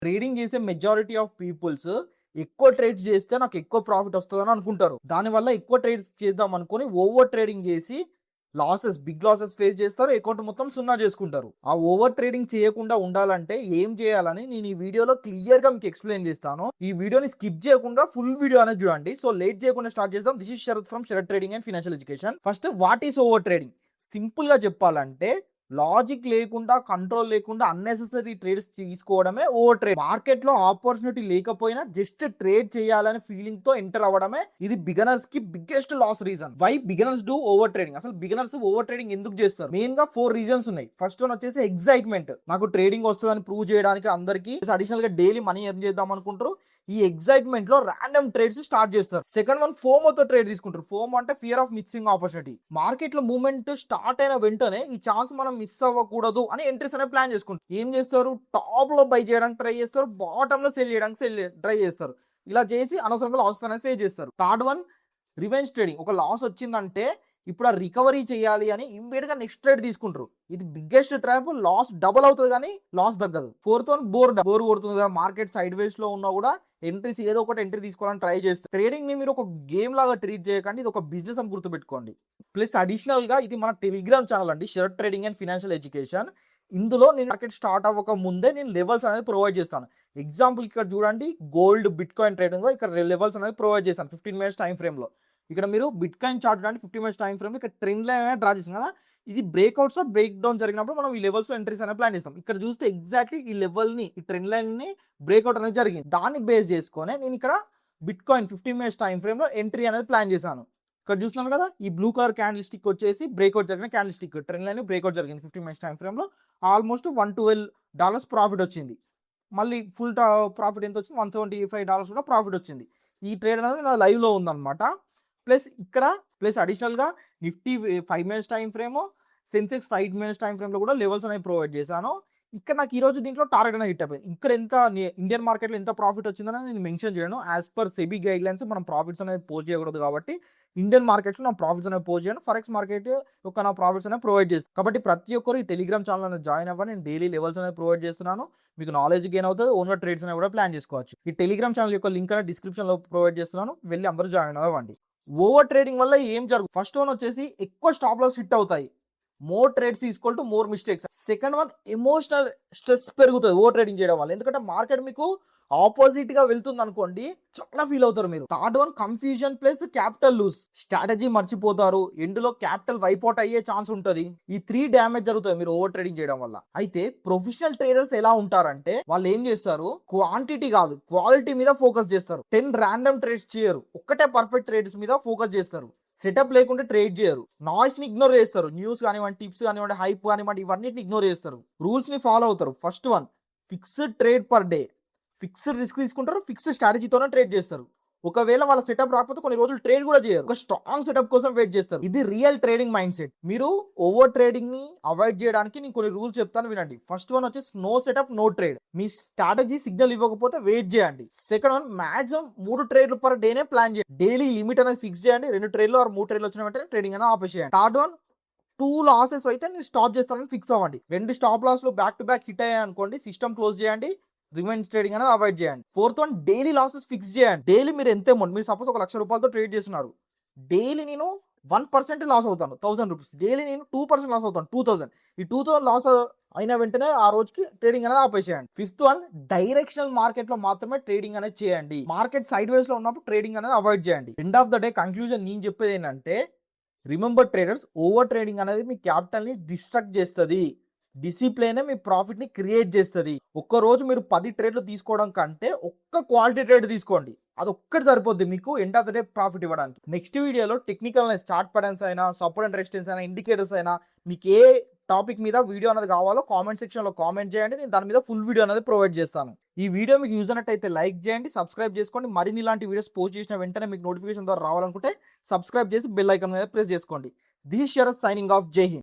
Trading చేసే majority of peoples ఎక్కువ trades చేస్తే నాకు ఎక్కువ ప్రాఫిట్ వస్తుందని అనుకుంటారు. దానివల్ల ఎక్కువ ట్రేడ్స్ చేద్దాం అనుకుని ఓవర్ ట్రేడింగ్ చేసి బిగ్ లాసెస్ ఫేస్ చేస్తారు. అకౌంట్ మొత్తం సున్నా చేసుకుంటారు. ఆ ఓవర్ ట్రేడింగ్ చేయకుండా ఉండాలంటే ఏం చేయాలని నేను ఈ వీడియోలో క్లియర్ గా మీకు ఎక్స్ప్లెయిన్ చేస్తాను. ఈ వీడియోని స్కిప్ చేయకుండా ఫుల్ వీడియో అనేది చూడండి. సో లేట్ చేయకుండా స్టార్ట్ చేద్దాం. This is Sharath from Sharath trading and financial education. First what is over trading? Simple గా చెప్పాలంటే లాజిక్ లేకుండా, కంట్రోల్ లేకుండా అన్నెసెసరీ ట్రేడ్స్ తీసుకోవడమే ఓవర్ ట్రేడ్. మార్కెట్ లో ఆపర్చునిటీ లేకపోయినా జస్ట్ ట్రేడ్ చేయాలనే ఫీలింగ్ తో ఎంటర్ అవ్వడమే ఇది బిగినర్స్ కి biggest loss reason. Why beginners do over trading? అసలు బిగినర్స్ ఓవర్ ట్రేడింగ్ ఎందుకు చేస్తారు? మెయిన్ గా 4 రీజన్స్ ఉన్నాయి. ఫస్ట్ వన్ వచ్చేసి ఎగ్జైట్మెంట్. నాకు ట్రేడింగ్ వస్తుందని ప్రూవ్ చేయడానికి అందరికి అడిషనల్ గా డైలీ మనీ ఎర్న్ చేద్దాం అనుకుంటారు. ఈ ఎగ్జైట్మెంట్ లో ర్యాండమ్ ట్రేడ్స్ స్టార్ట్ చేస్తారు. సెకండ్ వన్ ఫోమోతో ట్రేడ్ తీసుకుంటారు. ఫోమో అంటే fear of missing opportunity. Market లో మూవ్మెంట్ స్టార్ట్ అయిన వెంటనే ఈ ఛాన్స్ మనం మిస్ అవ్వకూడదు అని ఎంట్రీస్ అనే ప్లాన్ చేసుకుంటారు. ఏం చేస్తారు? టాప్ లో బై చేయడానికి ట్రై చేస్తారు, బాటమ్ లో సెల్ చేయడానికి ట్రై చేస్తారు. ఇలా చేసి అనవసరంగా లాసెస్ అనేది ఫేస్ చేస్తారు. Third one revenge trading. ఒక లాస్ వచ్చిందంటే ఇప్పుడు ఆ రికవరీ చేయాలి అని ఇమ్మీడియట్ గా నెక్స్ట్ ట్రేడ్ తీసుకుంటారు. ఇది బిగ్గెస్ట్ ట్రాప్. లాస్ డబుల్ అవుతుంది కానీ లాస్ తగ్గదు. ఫోర్త్ వన్ బోర్ కొడుతుంది కదా, మార్కెట్ సైడ్ వేస్ లో ఉన్నా కూడా ఎంట్రీస్ ఏదో ఒకటి ఎంట్రీ తీసుకోవాలని ట్రై చేస్తారు. ట్రేడింగ్ ని మీరు ఒక గేమ్ లాగా ట్రీట్ చేయకండి, ఇది ఒక బిజినెస్ అని గుర్తుపెట్టుకోండి. ప్లస్ అడిషనల్ గా ఇది మన టెలిగ్రామ్ ఛానల్ అండి, Sharath trading and financial education. ఇందులో నేను మార్కెట్ స్టార్ట్ అవ్వక ముందే నేను లెవెల్స్ అనేది ప్రొవైడ్ చేస్తాను. ఎగ్జాంపుల్ ఇక్కడ చూడండి, గోల్డ్ బిట్ కాయిన్ ట్రేడింగ్ లో ఇక్కడ లెవెల్స్ అనేది ప్రొవైడ్ చేస్తాను 15 మినిట్స్ టైం ఫ్రేమ్ లో. ఇక్కడ మీరు బిట్ కాయిన్ చార్ట్ చూడండి, 15 మినిట్స్ టైం ఫ్రేమ్ ఇక్కడ ట్రెండ్ లైన్ అనేది డ్రా చేస్తాం కదా. ఇది బ్రేక్అవుట్స్ బ్రేక్ డౌన్ జరిగినప్పుడు మనం ఈ లెవెల్స్ లో ఎంట్రీస్ అనేది ప్లాన్ చేస్తాం. ఇక్కడ చూస్తే ఎగ్జాక్ట్లీ ఈ లెవెల్ ని, ఈ ట్రెండ్ లైన్ ని బ్రేక్అవుట్ అనేది జరిగింది. దాన్ని బేస్ చేసుకొని నేను ఇక్కడ bit coin 15 minutes time frame లో ఎంట్రీ అనేది ప్లాన్ చేశాను. ఇక్కడ చూస్తున్నాను కదా, ఈ బ్లూ కలర్ క్యాండిల్ స్టిక్ వచ్చేసి బ్రేక్అవుట్ జరిగిన candle stick, trend line breakout జరిగింది 15 మినిట్స్ టైం ఫ్రేమ్ లో. ఆల్మోస్ట్ $112 ప్రాఫిట్ వచ్చింది. మళ్ళీ ఫుల్ ప్రాఫిట్ ఎంత వచ్చింది? $175 కూడా ప్రాఫిట్ వచ్చింది. ఈ ట్రేడ్ అనేది నా లైవ్ లో ఉందన్నమాట. ప్లస్ అడిషనల్గా Nifty 5 minutes time frame, Sensex 5 minutes time ఫ్రేమ్లో కూడా లెవెల్స్ అనేవి ప్రొవైడ్ చేశాను. ఇక్కడ నాకు ఈరోజు దీంట్లో టార్గెట్ అనేది హిట్ అయిపోయింది. ఇక్కడ ఎంత ఇండియన్ మార్కెట్లో ఎంత ప్రాఫిట్ వచ్చిందని నేను మెన్షన్ చేయను. As per SEBI guide lines మనం ప్రాఫిట్స్ అనేది పోస్ట్ చేయకూడదు కాబట్టి ఇండియన్ మార్కెట్లో నా ప్రాఫిట్స్ అనేవి పోస్ట్ చేయను. ఫారెక్స్ మార్కెట్ యొక్క నా ప్రాఫిట్స్ అనేవి ప్రొవైడ్ చేస్తాను. కాబట్టి ప్రతి ఒక్కరు ఈ టెలిగ్రామ్ ఛానల్ అనేది జాయిన్ అవ్వండి. నేను డైలీ లెవెల్స్ అనేది ప్రొవైడ్ చేస్తున్నాను. మీకు నాలెడ్జ్ గెయిన్ అవుతుంది, ఓన్గా ట్రేడ్స్ అనేవి కూడా ప్లాన్ చేసుకోవచ్చు. ఈ టెలిగ్రామ్ ఛానల్ యొక్క లింక్ అనేది డిస్క్రిప్షన్లో ప్రొవైడ్ చేస్తున్నాను, వెళ్ళి అందరూ జాయిన్ అవ్వండి. ఓవర్ ట్రేడింగ్ వల్ల ఏం జరుగుతుంది? ఫస్ట్ వన్ వచ్చేసి ఎక్కువ స్టాప్ లాస్ హిట్ అవుతాయి. More trades equal to more mistakes. Second one emotional stress పెరుగుతుంది ఓవర్ ట్రేడింగ్ చేయడం వల్ల. ఎందుకంటే మార్కెట్ మీకు ఆపోజిట్ గా వెళ్తుంది అనుకోండి, చాలా ఫీల్ అవుతారు మీరు. Third one confusion plus capital lose. Strategy మర్చిపోతారు, ఎండ్లో క్యాపిటల్ వైప్ అవుట్ అయ్యే ఛాన్స్ ఉంటుంది. ఈ 3 డ్యామేజ్ జరుగుతాయి మీరు ఓవర్ ట్రేడింగ్ చేయడం వల్ల. అయితే ప్రొఫెషనల్ ట్రేడర్స్ ఎలా ఉంటారంటే వాళ్ళు ఏం చేస్తారు? క్వాంటిటీ కాదు క్వాలిటీ మీద ఫోకస్ చేస్తారు. 10 ర్యాండమ్ ట్రేడ్స్ చేయరు, ఒక్కటే పర్ఫెక్ట్ ట్రేడ్స్ మీద ఫోకస్ చేస్తారు. సెటప్ లేకుంటే ట్రేడ్ చేయరు. నాయిస్ ని ఇగ్నోర్ చేస్తారు. న్యూస్ కానివ్వండి, టిప్స్ కానివ్వండి, హైప్ కానివ్వండి, ఇవన్నిటిని ఇగ్నోర్ చేస్తారు. రూల్స్ ని ఫాలో అవుతారు. First one fixed trade per day. Fixed risk తీసుకుంటారు, ఫిక్స్డ్ స్ట్రాటజీతోనే ట్రేడ్ చేస్తారు. ఒకవేళ వాళ్ళ సెటప్ రాకపోతే కొన్ని రోజులు ట్రేడ్ కూడా చేయరు, ఒక స్ట్రాంగ్ సెటప్ కోసం వెయిట్ చేస్తారు. ఇది రియల్ ట్రేడింగ్ మైండ్ సెట్. మీరు ఓవర్ ట్రేడింగ్ ని అవాయిడ్ చేయడానికి నేను కొన్ని రూల్స్ చెప్తాను, వినండి. ఫస్ట్ వన్ వచ్చేసి నో సెటప్ నో ట్రేడ్. మీ స్ట్రాటజీ సిగ్నల్ ఇవ్వకపోతే వెయిట్ చేయండి. సెకండ్ వన్ మాక్సిమం 3 ట్రేడ్లు పర్ డేనే ప్లాన్ చేయండి. డైలీ లిమిట్ అనేది ఫిక్స్ చేయండి. 2 ట్రేడ్లు ఆర్ 3 ట్రేడ్లు వచ్చిన వెంటనే ట్రేడింగ్ అనేది ఆపేసేయండి. థర్డ్ వన్ 2 లాసెస్ అయితే నేను స్టాప్ చేస్తానని ఫిక్స్ అవ్వండి. 2 స్టాప్ లాస్ లో బ్యాక్ టు బ్యాక్ హిట్ అయ్యాయి అనుకోండి, సిస్టమ్ క్లోజ్ చేయండి, రివెంజ్ ట్రేడింగ్ అనేది అవాయిడ్ చేయండి. Fourth one daily losses fix చేయండి. డైలీ మీరు ఎంత అమౌంట్, మీరు సపోజ్ ₹1,00,000 ట్రేడ్ చేస్తున్నారు, డైలీ నేను 1% లాస్ అవుతాను, ₹1,000. డైలీ నేను 2% లాస్ అవుతాను, 2,000. ఈ 2,000 లాస్ అయిన వెంటనే ఆ రోజుకి ట్రేడింగ్ అనేది ఆపేసేయండి. ఫిఫ్త్ వన్ డైరెక్షనల్ మార్కెట్ లో మాత్రమే ట్రేడింగ్ అనేది చేయండి. మార్కెట్ సైడ్ వేస్ లో ఉన్నప్పుడు ట్రేడింగ్ అనేది అవాయిడ్ చేయండి. End of the day conclusion నేను చెప్పేది ఏంటంటే, రిమెంబర్ ట్రేడర్స్, ఓవర్ ట్రేడింగ్ అనేది మీ క్యాపిటల్ ని డిస్ట్రక్ట్ చేస్తుంది. డిసిప్లిన్ మీ ప్రాఫిట్ ని క్రియేట్ చేస్తుంది. ఒక్క రోజు మీరు 10 ట్రేడ్లు తీసుకోవడం కంటే ఒక్క క్వాలిటీ ట్రేడ్ తీసుకోండి, అది ఒక్కటి సరిపోద్ది మీకు end of the day profit ఇవ్వడానికి. నెక్స్ట్ వీడియోలో టెక్నికల్ చార్ట్ ప్యాటర్న్స్ అయినా, సపోర్ట్ అండ్ రెసిస్టెన్స్ అయినా, ఇండికేటర్స్ అయినా, మీకు ఏ టాపిక్ మీద వీడియో అనేది కావాలో కామెంట్ సెక్షన్ లో కామెంట్ చేయండి. నేను దాని మీద ఫుల్ వీడియో అనేది ప్రొవైడ్ చేస్తాను. ఈ వీడియో మీకు యూజ్ అయినట్టయితే లైక్ చేయండి, సబ్స్క్రైబ్ చేసుకోండి. మరిన్ని ఇలాంటి వీడియోస్ పోస్ట్ చేసిన వెంటనే మీకు నోటిఫికేషన్ ద్వారా రావాలనుకుంటే సబ్స్క్రైబ్ చేసి బెల్ ఐకాన్ మీద ప్రెస్ చేసుకోండి. This Sharath signing off. జై హింద్.